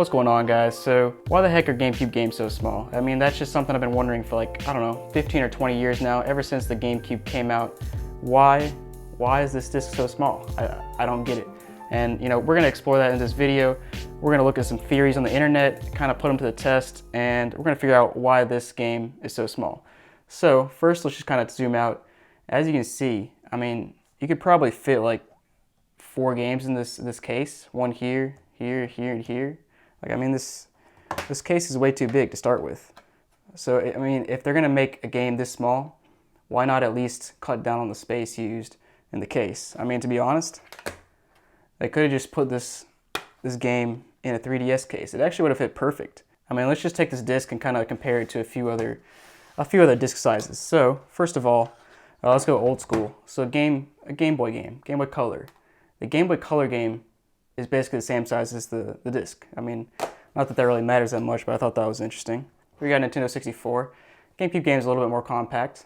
What's going on, guys? So why the heck are GameCube games so small? I mean, that's just something I've been wondering for like, I don't know, 15 or 20 years now, ever since the GameCube came out. Why is this disc so small? I don't get it. And you know, we're gonna explore that in this video. We're gonna look at some theories on the internet, kind of put them to the test, and we're gonna figure out why this game is so small. So first, let's just kind of zoom out. As you can see, I mean, you could probably fit like 4 games in this case. One here, here, here, and here. Like, I mean, this case is way too big to start with. So, I mean, if they're gonna make a game this small, why not at least cut down on the space used in the case? I mean, to be honest, they could have just put this game in a 3DS case. It actually would have fit perfect. I mean, let's just take this disc and kind of compare it to a few other disc sizes. So, first of all, let's go old school. So, a Game Boy game, Game Boy Color. The Game Boy Color game is basically the same size as the disc. I mean, not that really matters that much, but I thought that was interesting. We got Nintendo 64. GameCube game is a little bit more compact.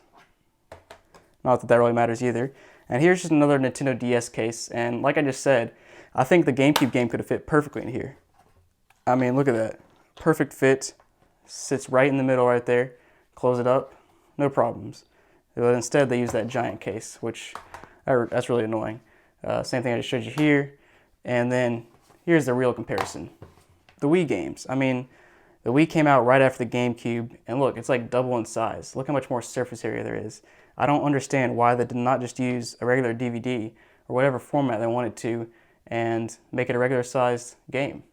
Not that really matters either. And here's just another Nintendo DS case. And like I just said, I think the GameCube game could have fit perfectly in here. I mean, look at that. Perfect fit. Sits right in the middle right there. Close it up. No problems. But instead, they use that giant case, which that's really annoying. Same thing I just showed you here. And then here's the real comparison. The Wii games. I mean, the Wii came out right after the GameCube, and look, it's like double in size. Look how much more surface area there is. I don't understand why they did not just use a regular DVD or whatever format they wanted to and make it a regular sized game.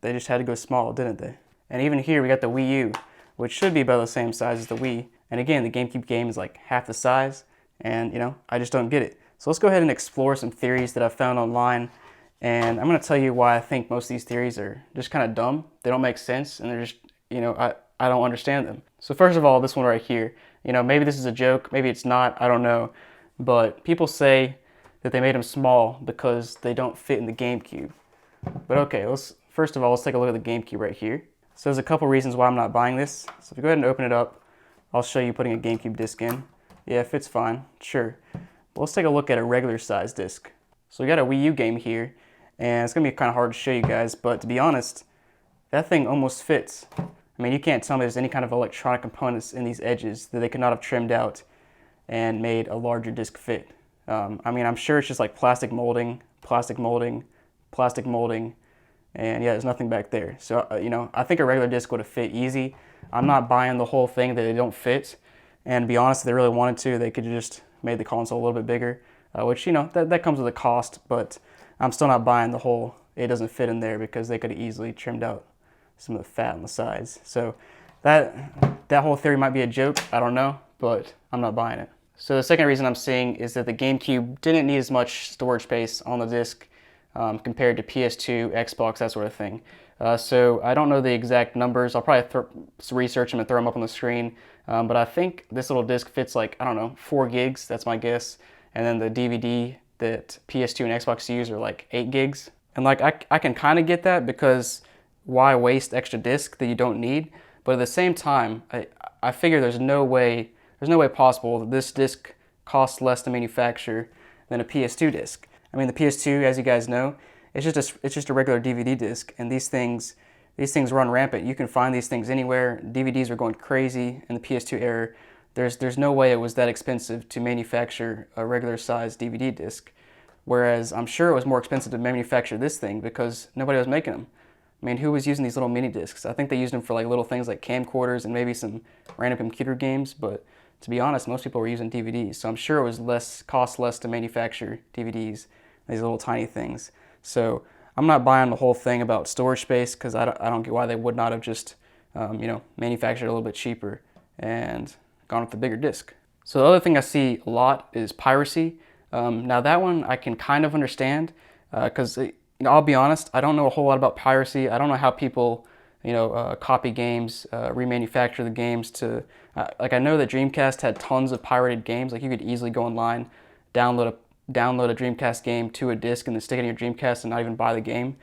They just had to go small, didn't they? And even here we got the Wii U, which should be about the same size as the Wii. And again, the GameCube game is like half the size, and you know, I just don't get it. So let's go ahead and explore some theories that I found online. And I'm going to tell you why I think most of these theories are just kind of dumb. They don't make sense, and they're just, you know, I don't understand them. So first of all, this one right here. You know, maybe this is a joke, maybe it's not, I don't know. But people say that they made them small because they don't fit in the GameCube. But okay, first of all, let's take a look at the GameCube right here. So there's a couple reasons why I'm not buying this. So if you go ahead and open it up, I'll show you putting a GameCube disc in. Yeah, it fits fine, sure. But let's take a look at a regular size disc. So we got a Wii U game here. And it's going to be kind of hard to show you guys, but to be honest, that thing almost fits. I mean, you can't tell me there's any kind of electronic components in these edges that they could not have trimmed out and made a larger disc fit. I mean, I'm sure it's just like plastic molding, and yeah, there's nothing back there. So, you know, I think a regular disc would have fit easy. I'm not buying the whole thing that they don't fit. And to be honest, if they really wanted to, they could have just made the console a little bit bigger, which, you know, that comes with a cost, but I'm still not buying the whole it doesn't fit in there because they could have easily trimmed out some of the fat on the sides. So that whole theory might be a joke, I don't know, but I'm not buying it. So the second reason I'm seeing is that the GameCube didn't need as much storage space on the disc compared to PS2, Xbox, that sort of thing. So I don't know the exact numbers. I'll probably research them and throw them up on the screen. But I think this little disc fits like, I don't know, 4 gigs, that's my guess. And then the DVD that PS2 and Xbox use are like 8 gigs. And like I can kind of get that because why waste extra disc that you don't need? But at the same time, I figure there's no way possible that this disc costs less to manufacture than a PS2 disc. I mean, the PS2, as you guys know, it's just a regular DVD disc, and these things run rampant. You can find these things anywhere. DVDs are going crazy in the PS2 era. There's no way it was that expensive to manufacture a regular sized DVD disc, whereas I'm sure it was more expensive to manufacture this thing because nobody was making them. I mean, who was using these little mini discs? I think they used them for like little things like camcorders and maybe some random computer games, but to be honest, most people were using DVDs, so I'm sure it was cost less to manufacture DVDs, these little tiny things. So I'm not buying the whole thing about storage space because I don't get why they would not have just you know, manufactured a little bit cheaper and gone with the bigger disc. So the other thing I see a lot is piracy. Now that one I can kind of understand because you know, I'll be honest, I don't know a whole lot about piracy. I don't know how people, you know, copy games, remanufacture the games to like I know that Dreamcast had tons of pirated games. Like you could easily go online, download a Dreamcast game to a disc and then stick it in your Dreamcast and not even buy the game.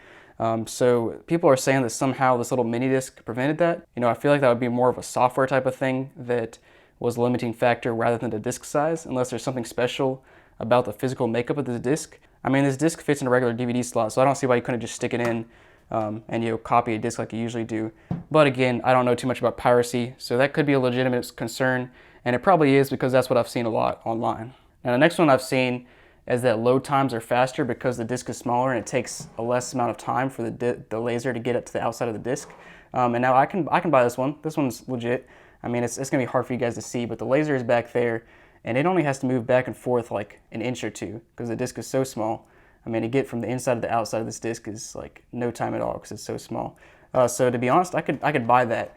So people are saying that somehow this little mini disc prevented that. You know, I feel like that would be more of a software type of thing that was a limiting factor rather than the disc size, unless there's something special about the physical makeup of the disc. I mean, this disc fits in a regular DVD slot, so I don't see why you couldn't just stick it in and copy a disk like you usually do. But again, I don't know too much about piracy, so that could be a legitimate concern, and it probably is because that's what I've seen a lot online. Now the next one I've seen is that load times are faster because the disk is smaller and it takes a less amount of time for the laser to get up to the outside of the disk. And now I can buy this one. This one's legit. I mean, it's gonna be hard for you guys to see, but the laser is back there, and it only has to move back and forth like an inch or two because the disk is so small. I mean, to get from the inside to the outside of this disk is like no time at all because it's so small. So to be honest, I could buy that.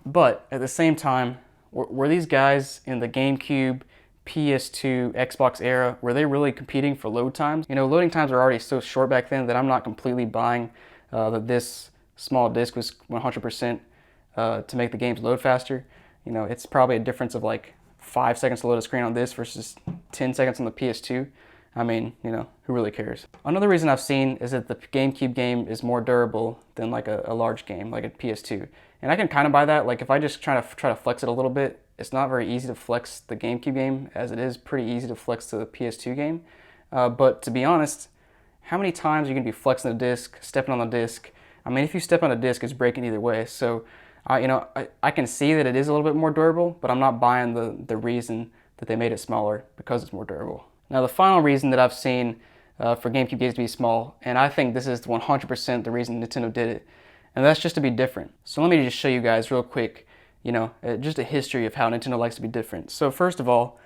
But at the same time, were these guys in the GameCube, PS2, Xbox era, were they really competing for load times? Loading times were already so short back then that I'm not completely buying that this small disk was 100% to make the games load faster. It's probably a difference of like 5 seconds to load a screen on this versus 10 seconds on the PS2. I mean, who really cares? Another reason I've seen is that the GameCube game is more durable than like a large game, like a PS2. And I can kind of buy that. Like if I just try to flex it a little bit, it's not very easy to flex the GameCube game as it is pretty easy to flex the PS2 game. But to be honest, how many times are you gonna be flexing the disc, stepping on the disc? I mean, if you step on a disc, it's breaking either way. So, I can see that it is a little bit more durable, but I'm not buying the reason that they made it smaller because it's more durable. Now, the final reason that I've seen for GameCube games to be small, and I think this is 100% the reason Nintendo did it, and that's just to be different. So let me just show you guys real quick, just a history of how Nintendo likes to be different. So first of all,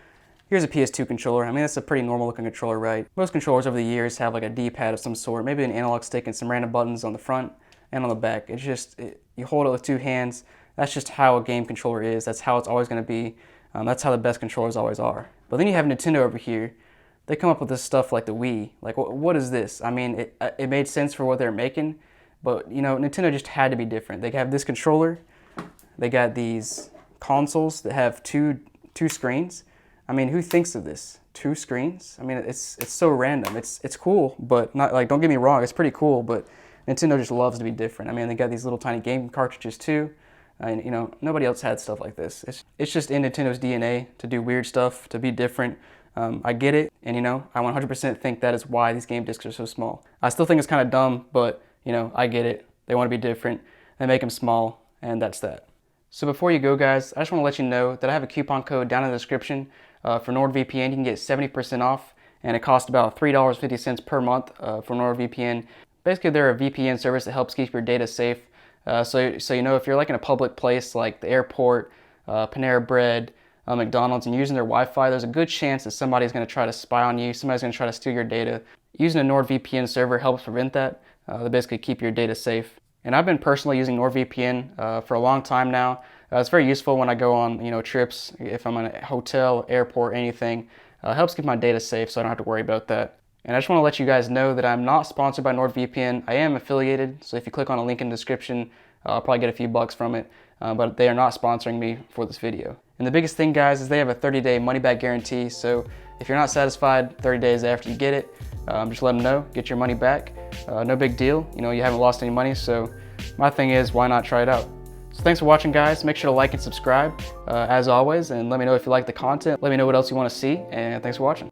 here's a PS2 controller. I mean, that's a pretty normal looking controller, right? Most controllers over the years have like a D-pad of some sort, maybe an analog stick and some random buttons on the front and on the back. It's just, you hold it with two hands. That's just how a game controller is. That's how it's always going to be. That's how the best controllers always are. But then you have Nintendo over here. They come up with this stuff like the Wii. Like, what is this? I mean, it made sense for what they're making, but Nintendo just had to be different. They have this controller. They got these consoles that have two screens. I mean, who thinks of this? 2 screens? I mean, it's so random. It's cool, but not like, don't get me wrong, it's pretty cool, but Nintendo just loves to be different. I mean, they got these little tiny game cartridges too. And nobody else had stuff like this. It's just in Nintendo's DNA to do weird stuff, to be different. I get it, and I 100% think that is why these game discs are so small. I still think it's kind of dumb, but I get it. They want to be different. They make them small, and that's that. So before you go, guys, I just want to let you know that I have a coupon code down in the description for NordVPN. You can get 70% off, and it costs about $3.50 per month for NordVPN. Basically, they're a VPN service that helps keep your data safe. So if you're like in a public place like the airport, Panera Bread, McDonald's, and using their Wi-Fi, there's a good chance that somebody's going to try to spy on you. Somebody's going to try to steal your data. Using a NordVPN server helps prevent that. They basically keep your data safe. And I've been personally using NordVPN for a long time now. It's very useful when I go on trips, if I'm in a hotel, airport, anything. It helps keep my data safe, so I don't have to worry about that. And I just want to let you guys know that I'm not sponsored by NordVPN. I am affiliated, so if you click on a link in the description, I'll probably get a few bucks from it. But they are not sponsoring me for this video. And the biggest thing, guys, is they have a 30-day money-back guarantee. So if you're not satisfied 30 days after you get it, just let them know, get your money back. No big deal. You haven't lost any money. So my thing is, why not try it out? So thanks for watching, guys. Make sure to like and subscribe, as always, and let me know if you like the content. Let me know what else you want to see, and thanks for watching.